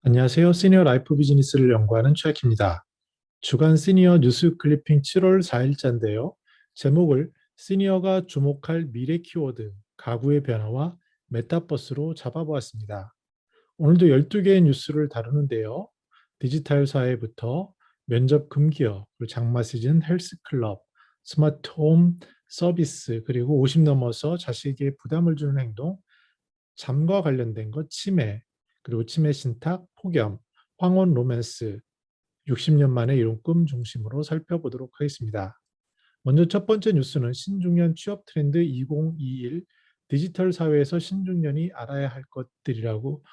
안녕하세요. 시니어 라이프 비즈니스를 연구하는 최학입니다. 주간 시니어 뉴스 클리핑 7월 4일자인데요. 제목을 시니어가 주목할 미래 키워드, 가구의 변화와 메타버스로 잡아보았습니다. 오늘도 12개의 뉴스를 다루는데요. 디지털 사회부터 면접 금기어, 그리고 장마 시즌 헬스 클럽, 스마트 홈 서비스, 그리고 50 넘어서 자식에게 부담을 주는 행동, 잠과 관련된 것 치매, 그리고 치매 신탁, 폭염, 황혼 로맨스, 60년 만에 이룬 꿈 중심으로 살펴보도록 하겠습니다. 먼저 첫 번째 뉴스는 신중년 취업 트렌드 2021 디지털 사회에서 신중년이 알아야 할 것들이라고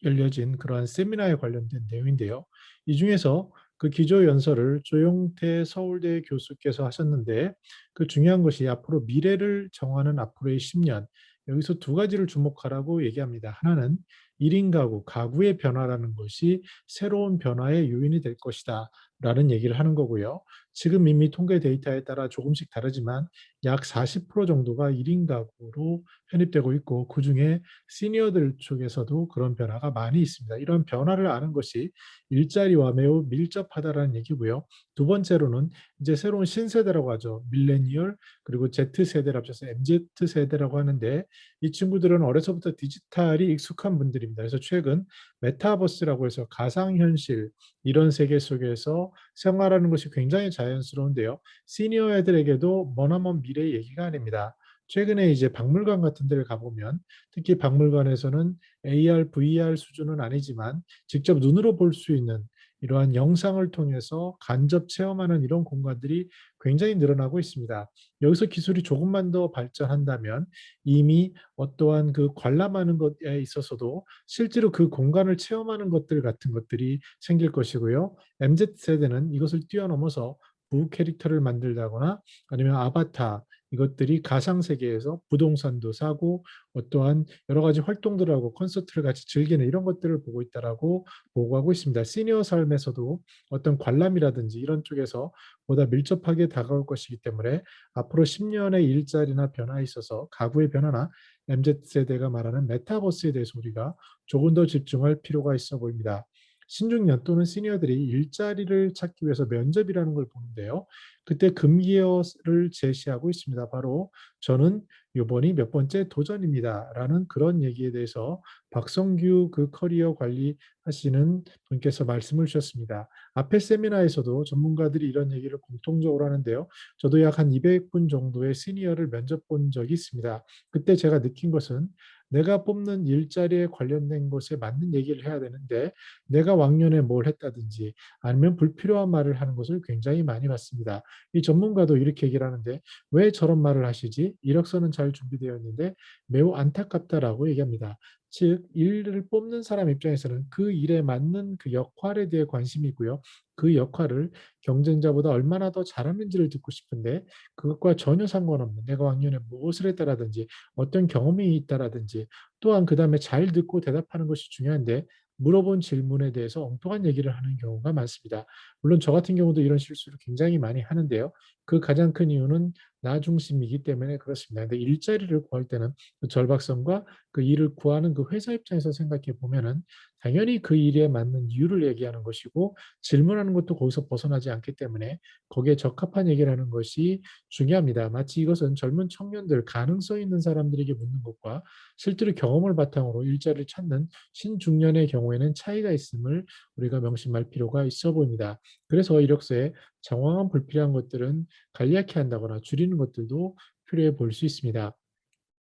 열려진 그러한 세미나에 관련된 내용인데요. 이 중에서 그 기조 연설을 조용태 서울대 교수께서 하셨는데 그 중요한 것이 앞으로 미래를 정하는 앞으로의 10년, 여기서 두 가지를 주목하라고 얘기합니다. 하나는 1인 가구, 가구의 변화라는 것이 새로운 변화의 요인이 될 것이다 라는 얘기를 하는 거고요. 지금 이미 통계 데이터에 따라 조금씩 다르지만 약 40% 정도가 1인 가구로 편입되고 있고, 그중에 시니어들 쪽에서도 그런 변화가 많이 있습니다. 이런 변화를 아는 것이 일자리와 매우 밀접하다라는 얘기고요. 두 번째로는 이제 새로운 신세대라고 하죠. 밀레니얼, 그리고 Z세대를 합쳐서 MZ세대라고 하는데, 이 친구들은 어려서부터 디지털이 익숙한 분들입니다. 그래서 최근 메타버스라고 해서 가상현실, 이런 세계 속에서 생활하는 것이 굉장히 자연스러운데요. 시니어 애들에게도 머나먼 미래 얘기가 아닙니다. 최근에 이제 박물관 같은 데를 가보면, 특히 박물관에서는 AR, VR 수준은 아니지만 직접 눈으로 볼 수 있는 이러한 영상을 통해서 간접 체험하는 이런 공간들이 굉장히 늘어나고 있습니다. 여기서 기술이 조금만 더 발전한다면 이미 어떠한 그 관람하는 것에 있어서도 실제로 그 공간을 체험하는 것들 같은 것들이 생길 것이고요. MZ세대는 이것을 뛰어넘어서 부 캐릭터를 만들다거나 아니면 아바타, 이것들이 가상세계에서 부동산도 사고 어떠한 여러 가지 활동들하고 콘서트를 같이 즐기는 이런 것들을 보고 있다라고 보고하고 있습니다. 시니어 삶에서도 어떤 관람이라든지 이런 쪽에서 보다 밀접하게 다가올 것이기 때문에 앞으로 10년의 일자리나 변화에 있어서 가구의 변화나 MZ세대가 말하는 메타버스에 대해서 우리가 조금 더 집중할 필요가 있어 보입니다. 신중년 또는 시니어들이 일자리를 찾기 위해서 면접이라는 걸 보는데요. 그때 금기어를 제시하고 있습니다. 바로 저는 이번이 몇 번째 도전입니다라는 그런 얘기에 대해서 박성규 그 커리어 관리하시는 분께서 말씀을 주셨습니다. 앞에 세미나에서도 전문가들이 이런 얘기를 공통적으로 하는데요. 저도 약 한 200분 정도의 시니어를 면접 본 적이 있습니다. 그때 제가 느낀 것은 내가 뽑는 일자리에 관련된 것에 맞는 얘기를 해야 되는데, 내가 왕년에 뭘 했다든지 아니면 불필요한 말을 하는 것을 굉장히 많이 봤습니다. 이 전문가도 이렇게 얘기를 하는데, 왜 저런 말을 하시지? 이력서는 잘 준비되어 있는데 매우 안타깝다라고 얘기합니다. 즉, 일을 뽑는 사람 입장에서는 그 일에 맞는 그 역할에 대해 관심이 있고요. 그 역할을 경쟁자보다 얼마나 더 잘하는지를 듣고 싶은데, 그것과 전혀 상관없는 내가 왕년에 무엇을 했다라든지 어떤 경험이 있다라든지, 또한 그 다음에 잘 듣고 대답하는 것이 중요한데 물어본 질문에 대해서 엉뚱한 얘기를 하는 경우가 많습니다. 물론 저 같은 경우도 이런 실수를 굉장히 많이 하는데요. 그 가장 큰 이유는 나 중심이기 때문에 그렇습니다. 근데 일자리를 구할 때는 그 절박성과 그 일을 구하는 그 회사 입장에서 생각해 보면은 당연히 그 일에 맞는 이유를 얘기하는 것이고, 질문하는 것도 거기서 벗어나지 않기 때문에 거기에 적합한 얘기를 하는 것이 중요합니다. 마치 이것은 젊은 청년들, 가능성 있는 사람들에게 묻는 것과 실제로 경험을 바탕으로 일자리를 찾는 신중년의 경우에는 차이가 있음을 우리가 명심할 필요가 있어 보입니다. 그래서 이력서에 장황한 불필요한 것들은 간략히 한다거나 줄이는 것들도 필요해 볼 수 있습니다.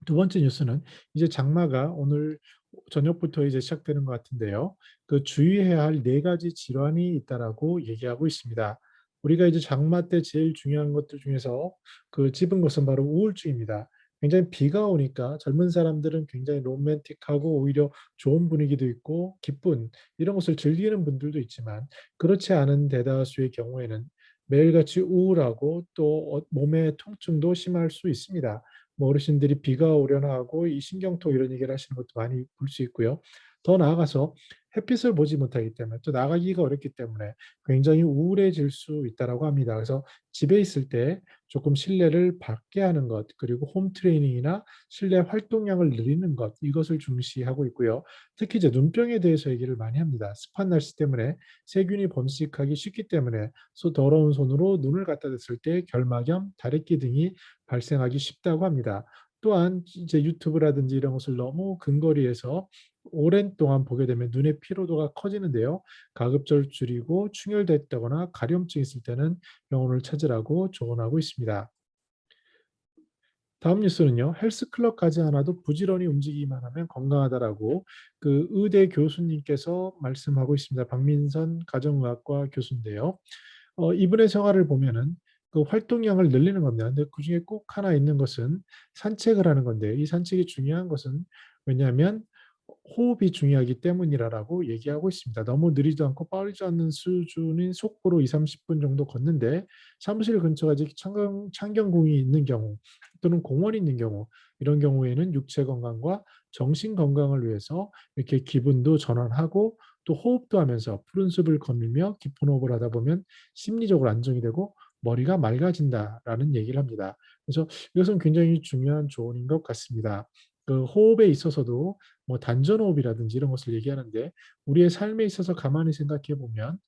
두 번째 뉴스는 이제 장마가 오늘 저녁부터 이제 시작되는 것 같은데요. 그 주의해야 할 네 가지 질환이 있다라고 얘기하고 있습니다. 우리가 이제 장마 때 제일 중요한 것들 중에서 그 짚은 것은 바로 우울증입니다. 굉장히 비가 오니까 젊은 사람들은 굉장히 로맨틱하고 오히려 좋은 분위기도 있고 기쁜 이런 것을 즐기는 분들도 있지만, 그렇지 않은 대다수의 경우에는 매일같이 우울하고 또 몸의 통증도 심할 수 있습니다. 뭐 어르신들이 비가 오려나 하고 이 신경통 이런 얘기를 하시는 것도 많이 볼 수 있고요. 더 나아가서 햇빛을 보지 못하기 때문에 또 나가기가 어렵기 때문에 굉장히 우울해질 수 있다라고 합니다. 그래서 집에 있을 때 조금 실내를 밝게 하는 것, 그리고 홈 트레이닝이나 실내 활동량을 늘리는 것, 이것을 중시하고 있고요. 특히 이제 눈병에 대해서 얘기를 많이 합니다. 습한 날씨 때문에 세균이 번식하기 쉽기 때문에 더러운 손으로 눈을 갖다 댔을 때 결막염, 다래끼 등이 발생하기 쉽다고 합니다. 또한 이제 유튜브라든지 이런 것을 너무 근거리에서 오랜 동안 보게 되면 눈의 피로도가 커지는데요. 가급적 줄이고 충혈됐다거나 가려움증 있을 때는 병원을 찾으라고 조언하고 있습니다. 다음 뉴스는요. 헬스클럽 가지 않아도 부지런히 움직이기만 하면 건강하다라고 그 의대 교수님께서 말씀하고 있습니다. 박민선 가정의학과 교수인데요. 이분의 생활을 보면은 그 활동량을 늘리는 겁니다. 근데 그중에 꼭 하나 있는 것은 산책을 하는 건데 이 산책이 중요한 것은 왜냐하면 호흡이 중요하기 때문이라고 얘기하고 있습니다. 너무 느리지도 않고 빠르지 않는 수준인 속도로 2, 30분 정도 걷는데 사무실 근처가 이제 창경궁이 있는 경우 또는 공원이 있는 경우 이런 경우에는 육체 건강과 정신 건강을 위해서 이렇게 기분도 전환하고 또 호흡도 하면서 푸른 숲을 거닐며 깊은 호흡을 하다 보면 심리적으로 안정이 되고 머리가 맑아진다라는 얘기를 합니다. 그래서 이것은 굉장히 중요한 조언인 것 같습니다. 그 호흡에 있어서도 뭐 단전호흡이라든지 이런 것을 얘기하는데 우리의 삶에 있어서 가만히 생각해 보면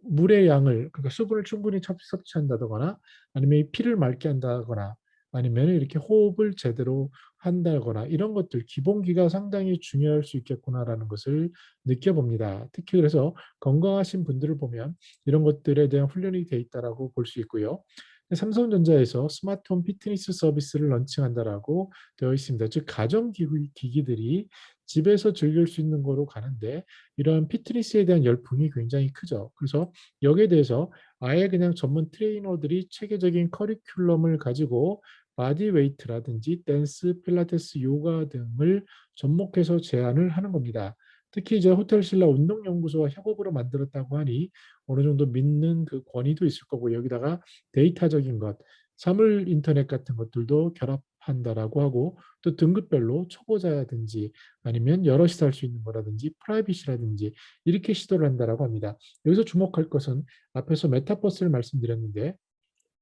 물의 양을 그러니까 수분을 충분히 섭취한다거나 아니면 이 피를 맑게 한다거나 아니면 이렇게 호흡을 제대로 한다거나 이런 것들 기본기가 상당히 중요할 수 있겠구나라는 것을 느껴봅니다. 특히 그래서 건강하신 분들을 보면 이런 것들에 대한 훈련이 돼 있다라고 볼 수 있고요. 삼성전자에서 스마트홈 피트니스 서비스를 런칭한다라고 되어 있습니다. 즉 가전기기들이 집에서 즐길 수 있는 거로 가는데 이런 피트니스에 대한 열풍이 굉장히 크죠. 그래서 여기에 대해서 아예 그냥 전문 트레이너들이 체계적인 커리큘럼을 가지고 바디웨이트라든지 댄스, 필라테스, 요가 등을 접목해서 제안을 하는 겁니다. 특히 이제 호텔신라 운동연구소와 협업으로 만들었다고 하니 어느 정도 믿는 그 권위도 있을 거고 여기다가 데이터적인 것, 사물 인터넷 같은 것들도 결합한다라고 하고 또 등급별로 초보자라든지 아니면 여럿이 살 수 있는 거라든지 프라이빗이라든지 이렇게 시도를 한다라고 합니다. 여기서 주목할 것은 앞에서 메타버스를 말씀드렸는데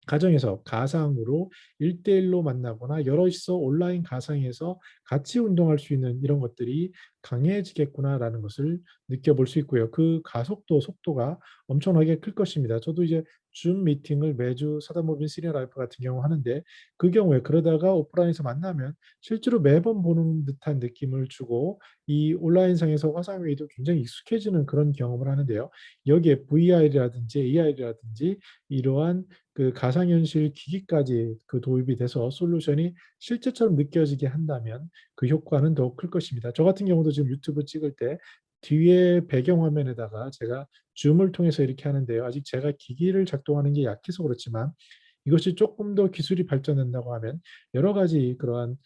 가정에서 가상으로 1대1로 만나거나 여럿이서 온라인 가상에서 같이 운동할 수 있는 이런 것들이 강해지겠구나라는 것을 느껴볼 수 있고요. 그 가속도, 속도가 엄청나게 클 것입니다. 저도 이제 줌 미팅을 매주 사다모빈 시니어 라이프 같은 경우 하는데 그 경우에 그러다가 오프라인에서 만나면 실제로 매번 보는 듯한 느낌을 주고 이 온라인상에서 화상회의도 굉장히 익숙해지는 그런 경험을 하는데요. 여기에 VR이라든지 AR이라든지 이러한 그 가상현실 기기까지 그 도입이 돼서 솔루션이 실제처럼 느껴지게 한다면 그 효과는 더 클 것입니다. 저 같은 경우도 지금 유튜브 찍을 때 뒤에 배경화면에다가 제가 줌을 통해서 이렇게 하는데요. 아직 제가 기기를 작동하는 게 약해서 그렇지만 이것이 조금 더 기술이 발전된다고 하면 여러 가지 그러한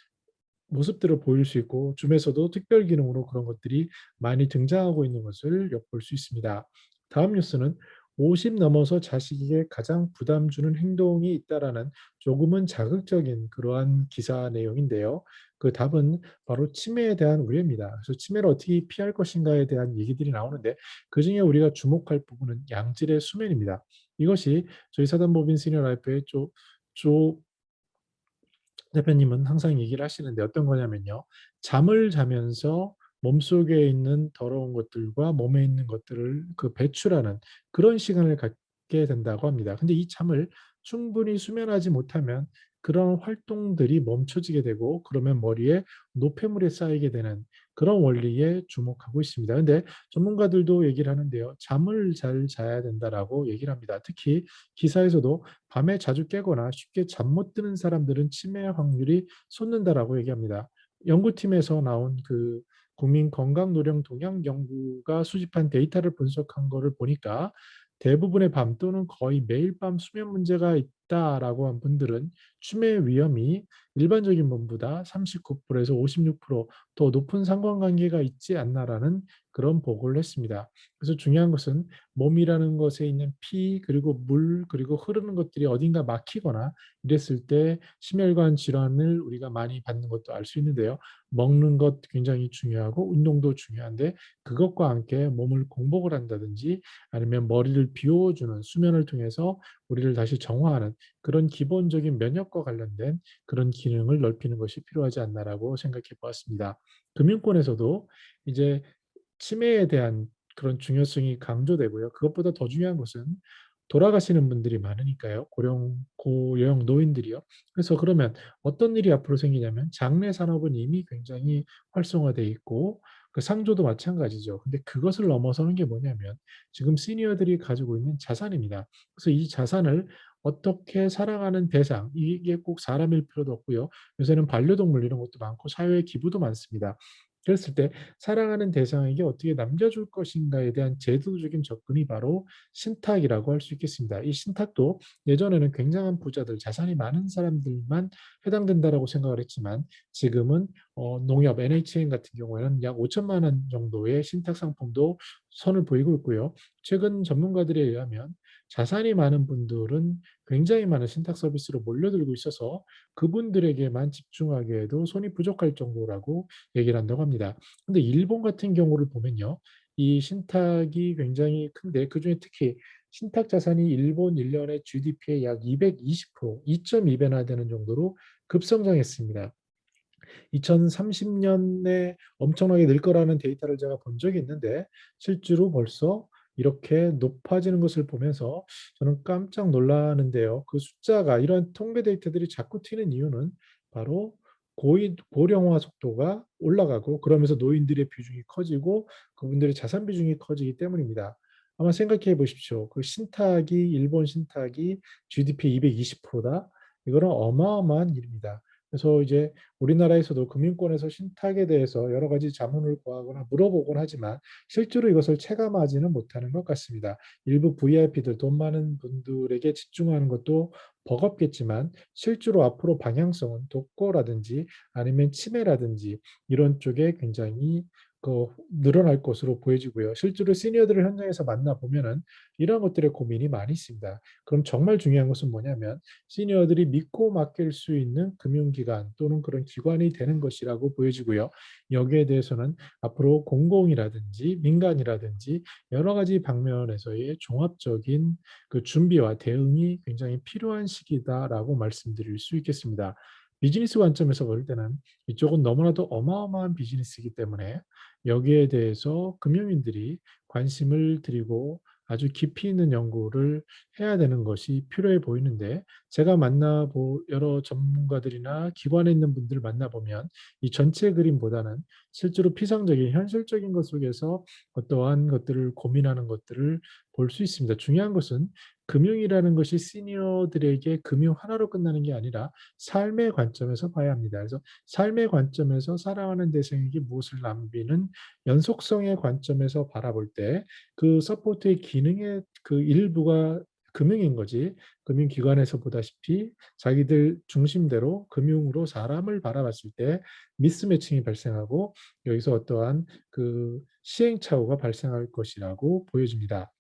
모습들을 보일 수 있고 줌에서도 특별 기능으로 그런 것들이 많이 등장하고 있는 것을 엿볼 수 있습니다. 다음 뉴스는 50 넘어서 자식에게 가장 부담 주는 행동이 있다라는 조금은 자극적인 그러한 기사 내용인데요. 그 답은 바로 치매에 대한 우려입니다. 그래서 치매를 어떻게 피할 것인가에 대한 얘기들이 나오는데 그중에 우리가 주목할 부분은 양질의 수면입니다. 이것이 저희 사단법인 시니어 라이프의 조 대표님은 항상 얘기를 하시는데 어떤 거냐면요. 잠을 자면서 몸속에 있는 더러운 것들과 몸에 있는 것들을 그 배출하는 그런 시간을 갖게 된다고 합니다. 근데 이 잠을 충분히 수면하지 못하면 그런 활동들이 멈춰지게 되고 그러면 머리에 노폐물이 쌓이게 되는 그런 원리에 주목하고 있습니다. 근데 전문가들도 얘기를 하는데요. 잠을 잘 자야 된다라고 얘기를 합니다. 특히 기사에서도 밤에 자주 깨거나 쉽게 잠 못 드는 사람들은 치매 확률이 솟는다라고 얘기합니다. 연구팀에서 나온 그 국민 건강 노령 동향 연구가 수집한 데이터를 분석한 거를 보니까 대부분의 밤 또는 거의 매일 밤 수면 문제가 있다라고 한 분들은 치매 위험이 일반적인 몸보다 39%에서 56%더 높은 상관관계가 있지 않나라는 그런 보고를 했습니다. 그래서 중요한 것은 몸이라는 것에 있는 피 그리고 물 그리고 흐르는 것들이 어딘가 막히거나 이랬을 때 심혈관 질환을 우리가 많이 받는 것도 알 수 있는데요. 먹는 것 굉장히 중요하고 운동도 중요한데 그것과 함께 몸을 공복을 한다든지 아니면 머리를 비워주는 수면을 통해서 우리를 다시 정화하는 그런 기본적인 면역과 관련된 그런 기능을 넓히는 것이 필요하지 않나라고 생각해 보았습니다. 금융권에서도 이제 치매에 대한 그런 중요성이 강조되고요. 그것보다 더 중요한 것은 돌아가시는 분들이 많으니까요. 고령 노인들이요. 그래서 그러면 어떤 일이 앞으로 생기냐면 장례 산업은 이미 굉장히 활성화돼 있고 그 상조도 마찬가지죠. 근데 그것을 넘어서는 게 뭐냐면 지금 시니어들이 가지고 있는 자산입니다. 그래서 이 자산을 어떻게 사랑하는 대상, 이게 꼭 사람일 필요도 없고요. 요새는 반려동물 이런 것도 많고 사회의 기부도 많습니다. 그랬을 때 사랑하는 대상에게 어떻게 남겨줄 것인가에 대한 제도적인 접근이 바로 신탁이라고 할 수 있겠습니다. 이 신탁도 예전에는 굉장한 부자들, 자산이 많은 사람들만 해당된다라고 생각을 했지만 지금은 농협, NHN 같은 경우에는 약 5천만 원 정도의 신탁 상품도 선을 보이고 있고요. 최근 전문가들에 의하면 자산이 많은 분들은 굉장히 많은 신탁 서비스로 몰려들고 있어서 그분들에게만 집중하기에도 손이 부족할 정도라고 얘기를 한다고 합니다. 근데 일본 같은 경우를 보면요. 이 신탁이 굉장히 큰데 그중에 특히 신탁 자산이 일본 1년의 GDP의 약 220%, 2.2배나 되는 정도로 급성장했습니다. 2030년에 엄청나게 늘 거라는 데이터를 제가 본 적이 있는데 실제로 벌써 이렇게 높아지는 것을 보면서 저는 깜짝 놀라는데요. 그 숫자가 이런 통계 데이터들이 자꾸 튀는 이유는 바로 고령화 속도가 올라가고 그러면서 노인들의 비중이 커지고 그분들의 자산 비중이 커지기 때문입니다. 아마 생각해 보십시오. 그 신탁이 일본 신탁이 GDP 220%다. 이거는 어마어마한 일입니다. 그래서 이제 우리나라에서도 금융권에서 신탁에 대해서 여러 가지 자문을 구하거나 물어보곤 하지만 실제로 이것을 체감하지는 못하는 것 같습니다. 일부 VIP들, 돈 많은 분들에게 집중하는 것도 버겁겠지만 실제로 앞으로 방향성은 독거라든지 아니면 치매라든지 이런 쪽에 굉장히 늘어날 것으로 보여지고요. 실제로 시니어들을 현장에서 만나보면은 이런 것들의 고민이 많이 있습니다. 그럼 정말 중요한 것은 뭐냐면 시니어들이 믿고 맡길 수 있는 금융기관 또는 그런 기관이 되는 것이라고 보여지고요. 여기에 대해서는 앞으로 공공이라든지 민간이라든지 여러 가지 방면에서의 종합적인 그 준비와 대응이 굉장히 필요한 시기다라고 말씀드릴 수 있겠습니다. 비즈니스 관점에서 볼 때는 이쪽은 너무나도 어마어마한 비즈니스이기 때문에 여기에 대해서 금융인들이 관심을 들이고 아주 깊이 있는 연구를 해야 되는 것이 필요해 보이는데 제가 여러 전문가들이나 기관에 있는 분들을 만나보면 이 전체 그림보다는 실제로 피상적인 현실적인 것 속에서 어떠한 것들을 고민하는 것들을 볼 수 있습니다. 중요한 것은 금융이라는 것이 시니어들에게 금융 하나로 끝나는 게 아니라 삶의 관점에서 봐야 합니다. 그래서 삶의 관점에서 살아가는 대상에게 무엇을 남기는 연속성의 관점에서 바라볼 때 그 서포트의 기능의 그 일부가 금융인 거지 금융기관에서 보다시피 자기들 중심대로 금융으로 사람을 바라봤을 때 미스매칭이 발생하고 여기서 어떠한 그 시행착오가 발생할 것이라고 보여집니다.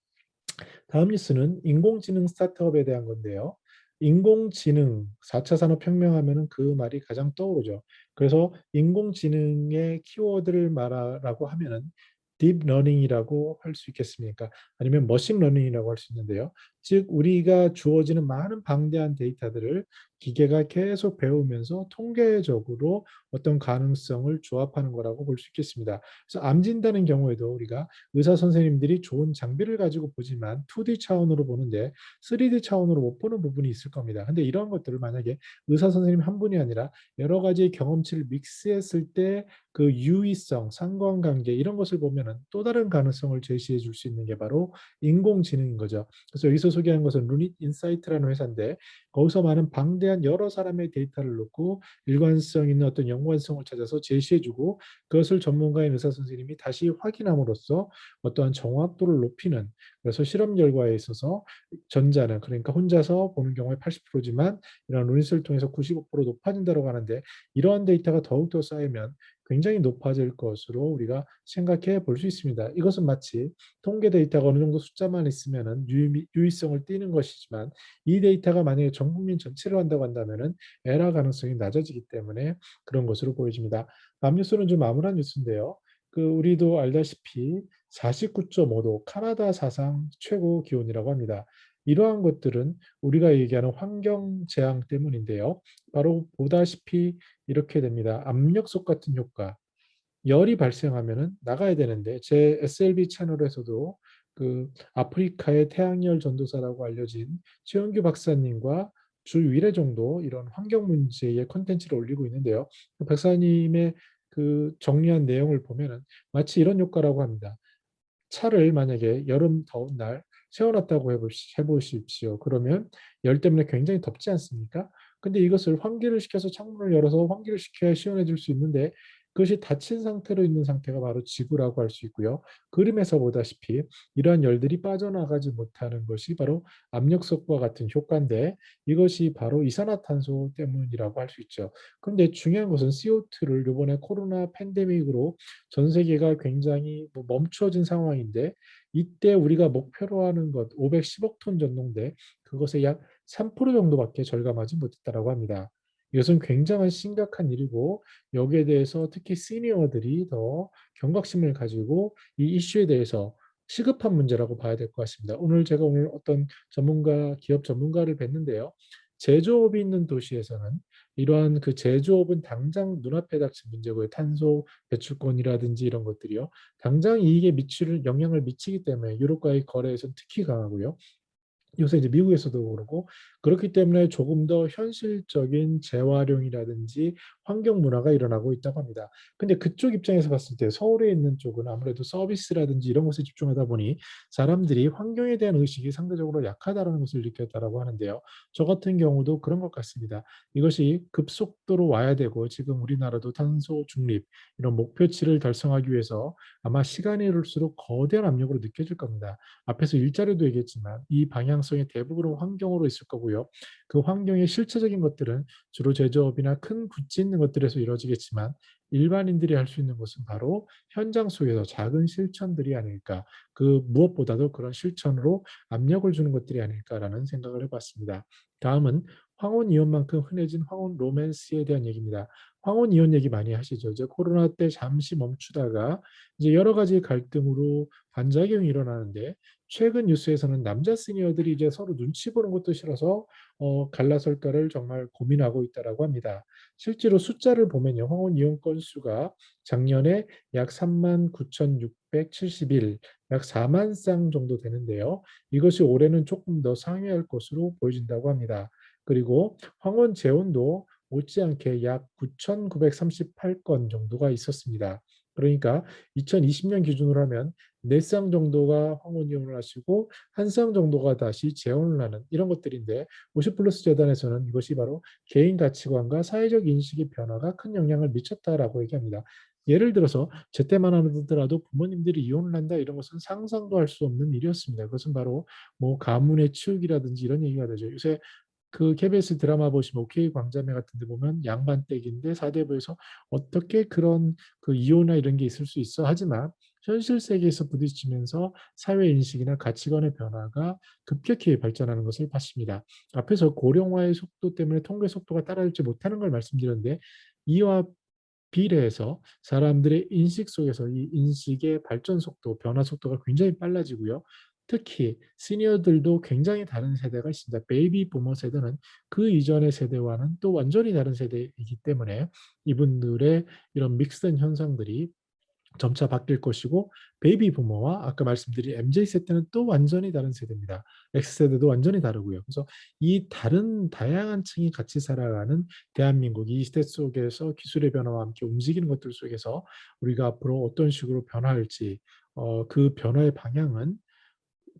다음 뉴스는 인공지능 스타트업에 대한 건데요. 인공지능 4차 산업혁명 하면은 그 말이 가장 떠오르죠. 그래서 인공지능의 키워드를 말하라고 하면은 딥러닝이라고 할 수 있겠습니까? 아니면 머신러닝이라고 할 수 있는데요. 즉 우리가 주어지는 많은 방대한 데이터들을 기계가 계속 배우면서 통계적으로 어떤 가능성을 조합하는 거라고 볼 수 있겠습니다. 그래서 암 진단의 경우에도 우리가 의사 선생님들이 좋은 장비를 가지고 보지만 2D 차원으로 보는데 3D 차원으로 못 보는 부분이 있을 겁니다. 근데 이런 것들을 만약에 의사 선생님 한 분이 아니라 여러 가지 경험치를 믹스했을 때 그 유의성, 상관관계 이런 것을 보면은 또 다른 가능성을 제시해 줄 수 있는 게 바로 인공지능인 거죠. 그래서 여기서 소개한 것은 루닛 인사이트라는 회사인데 거기서 많은 방대한 여러 사람의 데이터를 놓고 일관성 있는 어떤 연관성을 찾아서 제시해주고 그것을 전문가인 의사 선생님이 다시 확인함으로써 어떠한 정확도를 높이는 그래서 실험 결과에 있어서 전자는 그러니까 혼자서 보는 경우에 80%지만 이런 루닛을 통해서 95% 높아진다고 하는데 이러한 데이터가 더욱더 쌓이면 굉장히 높아질 것으로 우리가 생각해 볼 수 있습니다. 이것은 마치 통계 데이터가 어느 정도 숫자만 있으면은 유의성을 띠는 것이지만 이 데이터가 만약에 전 국민 전체를 한다고 한다면은 에러 가능성이 낮아지기 때문에 그런 것으로 보여집니다. 다음 뉴스는 좀 암울한 뉴스인데요. 우리도 알다시피 49.5도 카나다 사상 최고 기온이라고 합니다. 이러한 것들은 우리가 얘기하는 환경 재앙 때문인데요. 바로 보다시피 이렇게 됩니다. 압력솥 같은 효과. 열이 발생하면은 나가야 되는데 제 SLB 채널에서도 아프리카의 태양열 전도사라고 알려진 최은규 박사님과 주 1회 정도 이런 환경 문제의 콘텐츠를 올리고 있는데요. 그 박사님의 정리한 내용을 보면은 마치 이런 효과라고 합니다. 차를 만약에 여름 더운 날 세워놨다고 해보십시오. 그러면 열 때문에 굉장히 덥지 않습니까? 근데 이것을 환기를 시켜서 창문을 열어서 환기를 시켜야 시원해질 수 있는데 그것이 닫힌 상태로 있는 상태가 바로 지구라고 할 수 있고요. 그림에서 보다시피 이러한 열들이 빠져나가지 못하는 것이 바로 압력솥과 같은 효과인데 이것이 바로 이산화탄소 때문이라고 할 수 있죠. 그런데 중요한 것은 CO2를 이번에 코로나 팬데믹으로 전 세계가 굉장히 멈춰진 상황인데 이때 우리가 목표로 하는 것 510억 톤 전동대 그것의 약 3% 정도밖에 절감하지 못했다라고 합니다. 이것은 굉장한 심각한 일이고 여기에 대해서 특히 시니어들이 더 경각심을 가지고 이 이슈에 대해서 시급한 문제라고 봐야 될 것 같습니다. 오늘 어떤 기업 전문가를 뵀는데요. 제조업이 있는 도시에서는 이러한 제조업은 당장 눈앞에 닥친 문제고요. 탄소 배출권이라든지 이런 것들이요. 당장 이익에 미칠 영향을 미치기 때문에 유럽과의 거래에서는 특히 강하고요. 요새 이제 미국에서도 그러고 그렇기 때문에 조금 더 현실적인 재활용이라든지 환경 문화가 일어나고 있다고 합니다. 근데 그쪽 입장에서 봤을 때 서울에 있는 쪽은 아무래도 서비스라든지 이런 것에 집중하다 보니 사람들이 환경에 대한 의식이 상대적으로 약하다는 것을 느꼈다라고 하는데요. 저 같은 경우도 그런 것 같습니다. 이것이 급속도로 와야 되고 지금 우리나라도 탄소 중립 이런 목표치를 달성하기 위해서 아마 시간이 흐를수록 거대한 압력으로 느껴질 겁니다. 앞에서 일자리도 얘기했지만 이 방향성의 대부분은 환경으로 있을 거고요. 그 환경의 실체적인 것들은 주로 제조업이나 큰 굿즈 있는 것들에서 이루어지겠지만 일반인들이 할 수 있는 것은 바로 현장 속에서 작은 실천들이 아닐까. 무엇보다도 그런 실천으로 압력을 주는 것들이 아닐까라는 생각을 해봤습니다. 다음은 황혼이혼만큼 흔해진 황혼 로맨스에 대한 얘기입니다. 황혼이혼 얘기 많이 하시죠. 이제 코로나 때 잠시 멈추다가 이제 여러 가지 갈등으로 반작용이 일어나는데 최근 뉴스에서는 남자 시니어들이 이제 서로 눈치 보는 것도 싫어서 갈라설까를 정말 고민하고 있다라고 합니다. 실제로 숫자를 보면요. 황혼 이용 건수가 작년에 약 39,671, 약 4만 쌍 정도 되는데요. 이것이 올해는 조금 더 상회할 것으로 보여진다고 합니다. 그리고 황혼 재혼도 못지않게 약 9,938건 정도가 있었습니다. 그러니까 2020년 기준으로 하면 4쌍 정도가 황혼 이혼을 하시고 1쌍 정도가 다시 재혼을 하는 이런 것들인데 50 플러스 재단에서는 이것이 바로 개인 가치관과 사회적 인식의 변화가 큰 영향을 미쳤다라고 얘기합니다. 예를 들어서 제 때만 하더라도 부모님들이 이혼을 한다 이런 것은 상상도 할 수 없는 일이었습니다. 그것은 바로 가문의 치욕이라든지 이런 얘기가 되죠. 요새 KBS 드라마 보시면 OK 광자매 같은 데 보면 양반댁인데 사대부에서 어떻게 그런 이혼이나 이런 게 있을 수 있어 하지만 현실 세계에서 부딪히면서 사회 인식이나 가치관의 변화가 급격히 발전하는 것을 봤습니다. 앞에서 고령화의 속도 때문에 통계 속도가 따라잡지 못하는 걸 말씀드렸는데 이와 비례해서 사람들의 인식 속에서 이 인식의 발전 속도, 변화 속도가 굉장히 빨라지고요. 특히 시니어들도 굉장히 다른 세대가 있습니다. 베이비 부머 세대는 그 이전의 세대와는 또 완전히 다른 세대이기 때문에 이분들의 이런 믹스된 현상들이 점차 바뀔 것이고 베이비 부머와 아까 말씀드린 MZ 세대는 또 완전히 다른 세대입니다. X세대도 완전히 다르고요. 그래서 이 다른 다양한 층이 같이 살아가는 대한민국 이 시대 속에서 기술의 변화와 함께 움직이는 것들 속에서 우리가 앞으로 어떤 식으로 변화할지 그 변화의 방향은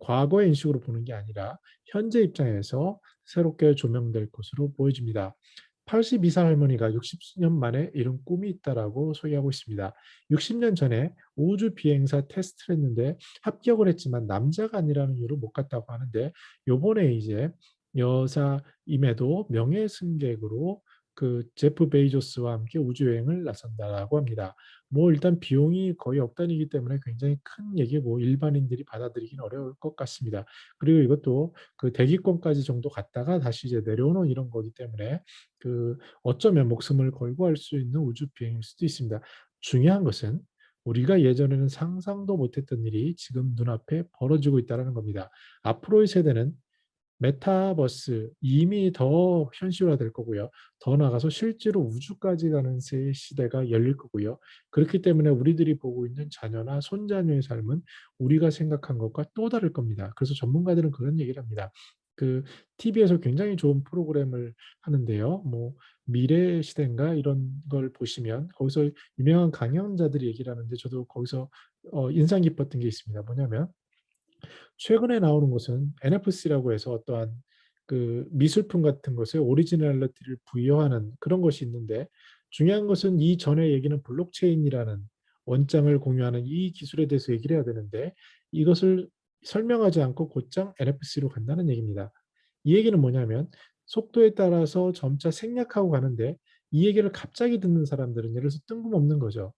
과거의 인식으로 보는 게 아니라 현재 입장에서 새롭게 조명될 것으로 보여집니다. 82살 할머니가 60년 만에 이룬 꿈이 있다라고 소개하고 있습니다. 60년 전에 우주 비행사 테스트를 했는데 합격을 했지만 남자가 아니라는 이유로 못 갔다고 하는데 요번에 이제 여사임에도 명예 승객으로 그 제프 베이조스와 함께 우주 여행을 나선다라고 합니다. 뭐 일단 비용이 거의 억 단위이기 때문에 굉장히 큰 얘기고 일반인들이 받아들이긴 어려울 것 같습니다. 그리고 이것도 그 대기권까지 정도 갔다가 다시 이제 내려오는 이런 거기 때문에 그 어쩌면 목숨을 걸고 할 수 있는 우주 비행일 수도 있습니다. 중요한 것은 우리가 예전에는 상상도 못했던 일이 지금 눈앞에 벌어지고 있다는 겁니다. 앞으로의 세대는 메타버스 이미 더 현실화될 거고요. 더 나아가서 실제로 우주까지 가는 시대가 열릴 거고요. 그렇기 때문에 우리들이 보고 있는 자녀나 손자녀의 삶은 우리가 생각한 것과 또 다를 겁니다. 그래서 전문가들은 그런 얘기를 합니다. 그 TV에서 굉장히 좋은 프로그램을 하는데요. 뭐 미래 시대인가 이런 걸 보시면 거기서 유명한 강연자들이 얘기를 하는데 저도 거기서 인상 깊었던 게 있습니다. 뭐냐면 최근에 나오는 것은 NFC라고 해서 어떠한 그 미술품 같은 것에 오리지널리티를 부여하는 그런 것이 있는데 중요한 것은 이 전에 얘기는 블록체인이라는 원장을 공유하는 이 기술에 대해서 얘기를 해야 되는데 이것을 설명하지 않고 곧장 NFC로 간다는 얘기입니다. 이 얘기는 뭐냐면 속도에 따라서 점차 생략하고 가는데 이 얘기를 갑자기 듣는 사람들은 예를 들어서 뜬금없는 거죠.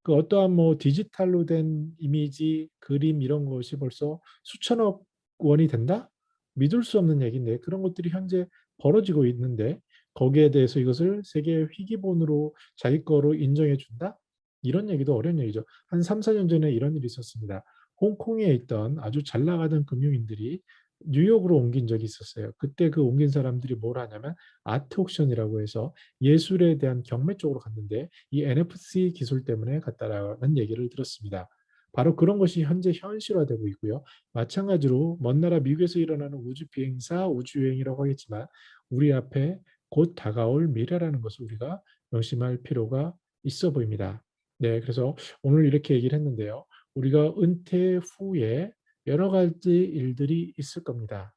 그 어떠한 뭐 디지털로 된 이미지, 그림 이런 것이 벌써 수천억 원이 된다? 믿을 수 없는 얘기인데 그런 것들이 현재 벌어지고 있는데 거기에 대해서 이것을 세계 희귀본으로 자기 거로 인정해 준다? 이런 얘기도 어려운 얘기죠. 한 3, 4년 전에 이런 일이 있었습니다. 홍콩에 있던 아주 잘 나가던 금융인들이 뉴욕으로 옮긴 적이 있었어요. 그때 그 옮긴 사람들이 뭘 하냐면 아트 옥션이라고 해서 예술에 대한 경매 쪽으로 갔는데 이 NFC 기술 때문에 갔다라는 얘기를 들었습니다. 바로 그런 것이 현재 현실화되고 있고요. 마찬가지로 먼 나라 미국에서 일어나는 우주 비행사, 우주 여행이라고 하겠지만 우리 앞에 곧 다가올 미래라는 것을 우리가 명심할 필요가 있어 보입니다. 네, 그래서 오늘 이렇게 얘기를 했는데요. 우리가 은퇴 후에 여러 가지 일들이 있을 겁니다.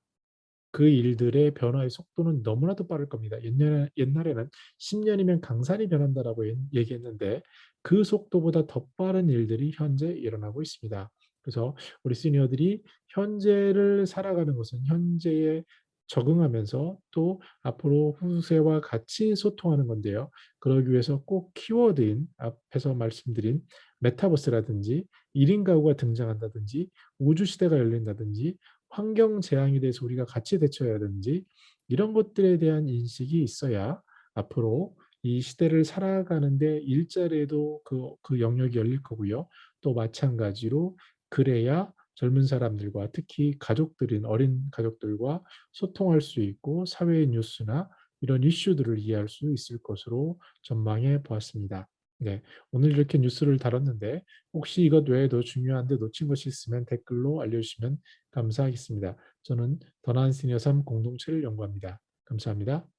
그 일들의 변화의 속도는 너무나도 빠를 겁니다. 옛날에는 10년이면 강산이 변한다라고 얘기했는데 그 속도보다 더 빠른 일들이 현재 일어나고 있습니다. 그래서 우리 시니어들이 현재를 살아가는 것은 현재에 적응하면서 또 앞으로 후세와 같이 소통하는 건데요. 그러기 위해서 꼭 키워드인 앞에서 말씀드린 메타버스라든지 1인 가구가 등장한다든지 우주 시대가 열린다든지 환경 재앙에 대해서 우리가 같이 대처해야 되는지 이런 것들에 대한 인식이 있어야 앞으로 이 시대를 살아가는데 일자리에도 그 영역이 열릴 거고요. 또 마찬가지로 그래야 젊은 사람들과 특히 가족들인 어린 가족들과 소통할 수 있고 사회의 뉴스나 이런 이슈들을 이해할 수 있을 것으로 전망해 보았습니다. 네, 오늘 이렇게 뉴스를 다뤘는데 혹시 이것 외에도 중요한데 놓친 것이 있으면 댓글로 알려주시면 감사하겠습니다. 저는 더 나은 시니어 삶 공동체를 연구합니다. 감사합니다.